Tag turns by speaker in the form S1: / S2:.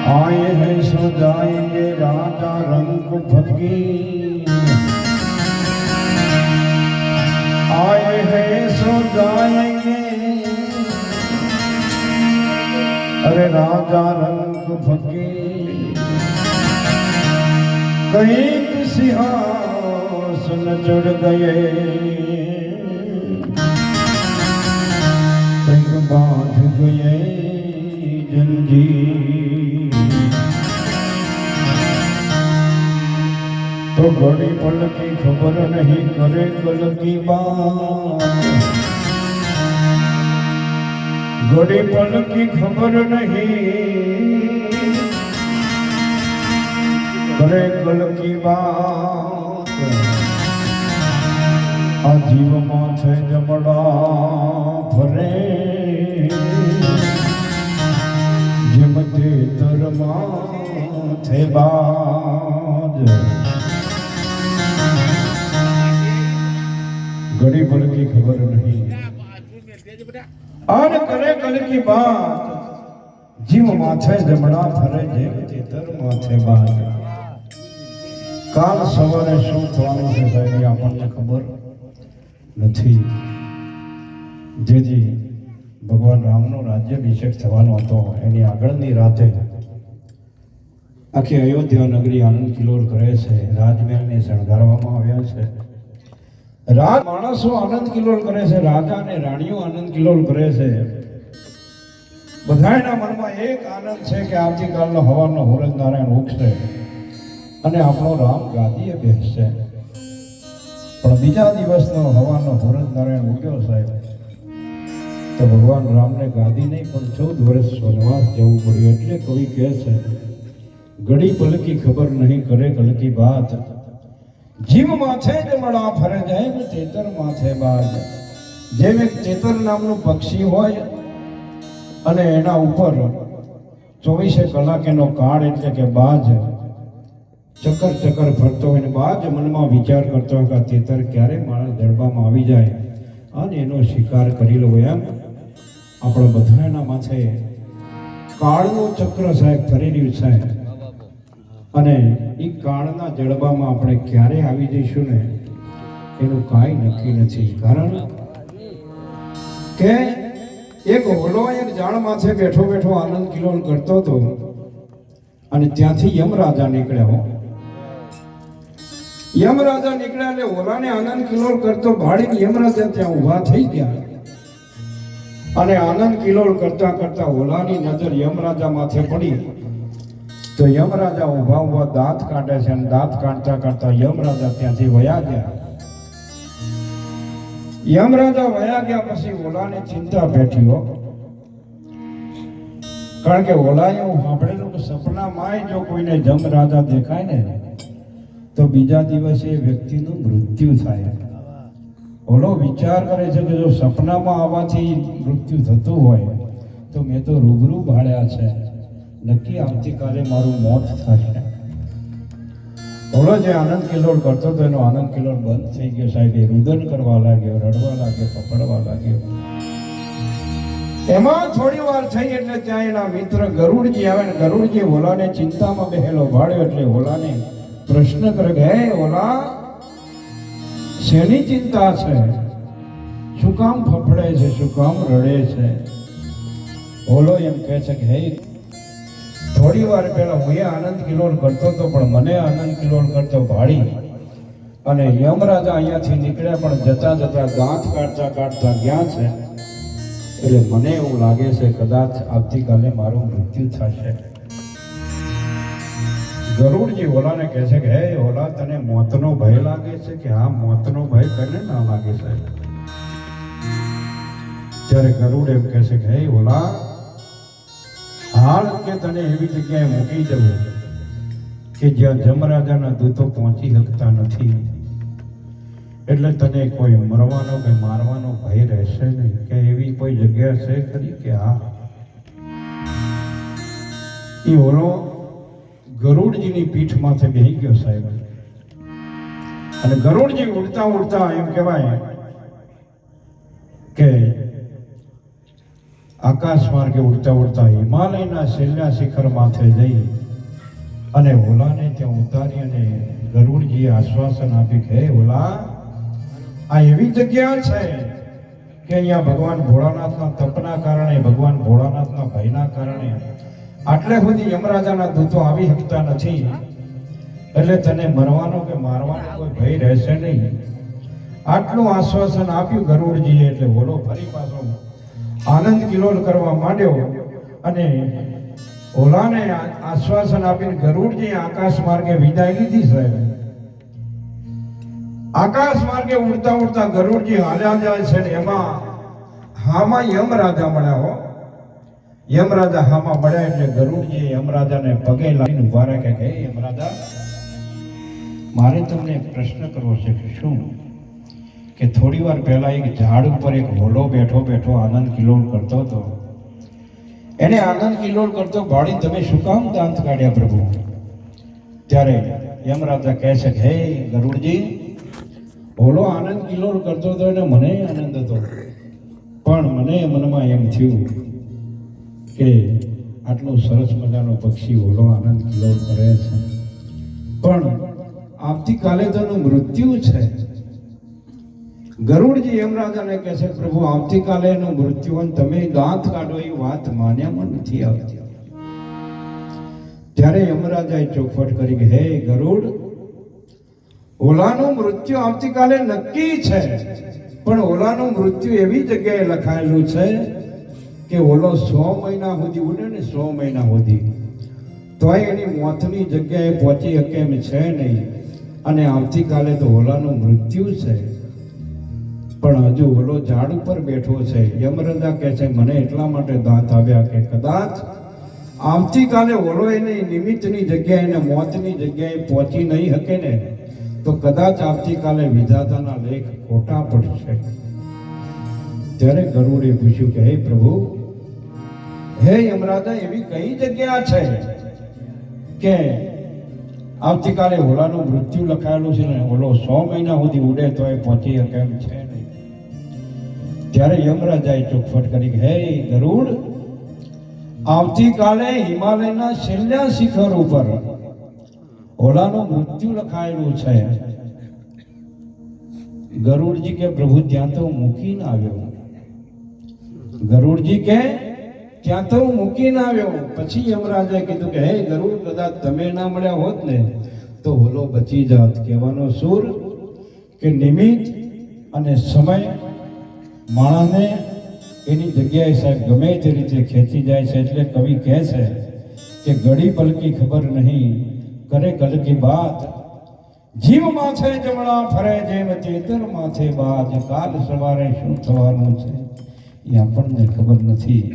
S1: आए हैं सो जाएंगे राजा रंग फकीर, आए हैं सो जाएंगे अरे राजा रंग फकीर, कहीं सिंहासन चढ़ गए कहीं बांध गए जंजीर। तो घड़ी पल की खबर नहीं करे कल की बात, घड़ी पल की खबर नहीं करे कल की बात। आजीव माथे जमड़ा फरे जिम तेतर माथे बाज। घड़ी पल की खबर नहीं और करे कल की बात, जीव माथे जमड़ा फरे जेम तेतर माथे बाज। કાલ સવારે શું થવાનું છે સાહેબ આપણને ખબર નથી। જેથી ભગવાન રામનો રાજ્યાભિષેક થવાનો હતો એની આગળની રાતે આખી અયોધ્યા નગરી આનંદ કિલોલ કરે છે, રાજમહેલને શણગારવામાં આવ્યા છે, રાજ માણસો આનંદ કિલોલ કરે છે, રાજા અને રાણીઓ આનંદ કિલોલ કરે છે। બધાના મનમાં એક આનંદ છે કે આવતીકાલનો હવારનો હુરજ નારાયણ ઉગશે અને આપણો રામ ગાદીએ બેસશે। પણ બીજા દિવસનો હવાનો હુરજ નારાયણ ઉગ્યો સાહેબ તો ભગવાન રામને ગાદી નહીં પણ 14 વર્ષ વનવાસ જવું પડ્યું। એટલે કવિ કહે છે ઘડી પલ की ખબર નહીં કરે કલ की बात, જીવ માથે જમડા ફરે જેમ તેતર માથે બાજ। જેમ એક તેતર નામનું પક્ષી હોય અને એના ઉપર 24 કલાક એનો કાળ એટલે કે બાજ ચક્કર ચક્કર ફરતો હોય ને બાજ મનમાં વિચાર કરતો હોય કે તેતર ક્યારે માણસ જડબામાં આવી જાય અને એનો શિકાર કરી લો। એમ આપણા બધાના માથે કાળનું ચક્ર સાહેબ ફરી રહ્યું છે અને એ કાળના જડબામાં આપણે ક્યારે આવી જઈશું ને એનું કાંઈ નક્કી નથી। કારણ કે એક ઓલો એક ઝાડ માથે બેઠો બેઠો આનંદ કિલોલ કરતો હતો અને ત્યાંથી યમરાજા નીકળ્યા। યમરાજા નીકળ્યા એટલે ઓલાને આનંદ કિલોલ કરતો ભાડીને યમરાજા ત્યાં ઊભા થઈ ગયા અને આનંદ કિલોલ કરતા કરતા ઓલાની નજર યમરાજા માથે પડી તો યમરાજા ઊભા ઊભા દાંત કાઢે છે અને દાંત કાઢતા કાઢતા યમરાજા ત્યાંથી વયા ગયા। યમરાજા વયા ગયા પછી ઓલાને ચિંતા બેઠી, કારણ કે ઓલાએ એવું સાંભળેલું કે સપનામાં જો કોઈને યમરાજા દેખાય ને તો બીજા દિવસે એ વ્યક્તિનું મૃત્યુ થાય। ઓલો વિચાર કરે છે કે જો સપનામાં આવવાથી મૃત્યુ થતું હોય તો મેં તો રૂબરૂ ભાળ્યા છે, નક્કી આવતીકાલે મારું મોત થશે। ઓલો જે આનંદ કિલોલ કરતો હતો એનો આનંદ કિલોલ બંધ થઈ ગયો સાહેબ। એ રુદન કરવા લાગ્યો, રડવા લાગ્યો, પકડવા લાગ્યો। એમાં થોડી વાર થઈ એટલે ત્યાં એના મિત્ર ગરુડજી આવે ને ગરુડજી ઓલાને ચિંતામાં બેહેલો ભાળ્યો એટલે ઓલાને પ્રશ્ન કરે કે હે ઓલા શેની ચિંતા છે, શું કામ ફફડે છે, શું કામ રડે છે? ઓલો એમ કહે છે કે હે થોડી વાર પહેલા હું આનંદ કિલોલ કરતો હતો પણ મને આનંદ કિલોલ કરતો ભાળી અને યમરાજા અહીંયાથી નીકળ્યા પણ જતા જતા દાંત કાઢતા કાઢતા ગયા છે એટલે મને એવું લાગે છે કદાચ આવતીકાલે મારું મૃત્યુ થશે। ગરુડજી ઓલાને કહે છે કે હે ઓલા તને મોતનો ભય લાગે છે? કે હા મોતનો ભય કોને ના લાગે સાહેબ? ત્યારે ગરુડ એમ કહે છે કે હે ઓલા હાલ કે તને એવી જગ્યાએ મૂકી જવું કે જ્યાં યમરાજાના દૂતો પહોંચી શકતા નથી, એટલે તને કોઈ મરવાનો કે મારવાનો ભય રહેશે નહીં। કે એવી કોઈ જગ્યા છે ખરી? કે હા। એ ઓલો ગરુડજીની પીઠ માથે બેહી ગયો સાહેબ અને ગરુડજી ઉડતા ઉડતા એમ કહેવાય કે આકાશ માર્ગે ઉડતા ઉડતા હિમાલયના છેલ્લા શિખર માથે જઈ અને ઓલાને ત્યાં ઉતારી અને ગરુડજીએ આશ્વાસન આપ્યું કે હે ઓલા, આ એવી જગ્યા છે કે અહીંયા ભગવાન ભોળાનાથના તપના કારણે, ભગવાન ભોળાનાથના ભયના કારણે આટલે સુધી યમરાજાના દૂતો આવી શકતા નથી, એટલે તને મરવાનો કે મારવાનો કોઈ ભય રહેશે નહીં. આટલું આશ્વાસન આપ્યું ગરુડજીએ એટલે ઓલો ફરી પાછો આનંદ કિલોલ કરવા માંડ્યો અને ઓલાને આશ્વાસન આપીને ગરુડજી આકાશ માર્ગે વિદાય લીધી. સાહેબ, આકાશ માર્ગે ઉડતા ઉડતા ગરુડજી હાલ્યા જાય છે ને એમાં હામાં યમરાજા મળ્યા હો. યમરાજા હામાં મળ્યા એટલે ગરુડજી યમરાજાને પગે લાગીને ઉભા રાખે કે હે યમરાજા, મારે તમને એક પ્રશ્ન કરવો છે. કે શું? કે થોડી વાર પહેલા એક ઝાડ ઉપર એક હોલો બેઠો બેઠો આનંદ કિલોલ કરતો હતો. એને આનંદ કિલોલ કરતો ભાળી તમે શું કામ દાંત કાઢ્યા પ્રભુ? ત્યારે યમરાજા કહે છે કે હે ગરુડજી, હોલો આનંદ કિલોલ કરતો હતો એટલે મને આનંદ હતો, પણ મને મનમાં એમ થયું કે આટલું સરસ મજાનો પક્ષી હોલો આનંદ કિલોલ કરે છે, પણ આવતીકાલે તો એનું મૃત્યુ છે. ગરુડજી યમરાજાને કહે છે પ્રભુ, આવતીકાલે એનું મૃત્યુ હોય, તમે દાંત કાઢો એ વાત માન્યામાં નથી આવતી. ત્યારે યમરાજાએ ચોખવટ કરી કે હે ગરુડ, ઓલાનું મૃત્યુ આવતીકાલે નક્કી છે, પણ ઓલાનું મૃત્યુ એવી જગ્યાએ લખાયેલું છે કે ઓલો 100 મહિના સુધી ઉડે ને 100 મહિના સુધી તોય એની મોતની જગ્યાએ પહોંચી શકે એમ છે નહીં, અને આવતીકાલે તો ઓલાનું મૃત્યુ છે, પણ હજુ ઓલો ઝાડ ઉપર બેઠો છે. યમરાજા કહે છે મને એટલા માટે દાંત આવ્યા કે કદાચ આવતીકાલે ઓલો એની નિમિત્તની જગ્યાએ એને મોતની જગ્યાએ પહોંચી નહીં શકે ને, તો કદાચ આવતીકાલે વિધાતાના લેખ ખોટા પડશે. ત્યારે ગરુડે પૂછ્યું કે હે પ્રભુ, હે યમરાજા, એવી કઈ જગ્યા છે કે આવતીકાલે ઓલાનું મૃત્યુ લખાયેલું છે ને ઓલો 100 મહિના સુધી ઉડે તો એ પહોંચી શકે એમ છે નહીં? ત્યારે યમરાજાએ ચોખવટ કરી કે હે ગરુડ, આવતીકાલે હિમાલયના છેલ્લા શિખર ઉપર ઓલાનું મૃત્યુ લખાયેલું છે. ગરુડજી કે પ્રભુ, ત્યાં તો હું મૂકીને આવ્યો. ગરુડજી કે ત્યાં તો હું મૂકીને આવ્યો. પછી યમરાજાએ કીધું કે હે ગરુડ, કદાચ તમે ના મળ્યા હોત ને તો ઓલો બચી જાત. કહેવાનો સુર કે નિમિત્ત અને સમય માણસને એની જગ્યાએ સાહેબ ગમે તે રીતે ખેંચી જાય છે. એટલે કવિ કહે છે કે ઘડી પલકી ખબર નહીં કરે કલકી બાત, જીવ માથે જમણા ફરે જેમ ચેતર માથે બાજ, કાલ સવારે શું થવાનું છે એ આપણને ખબર નથી.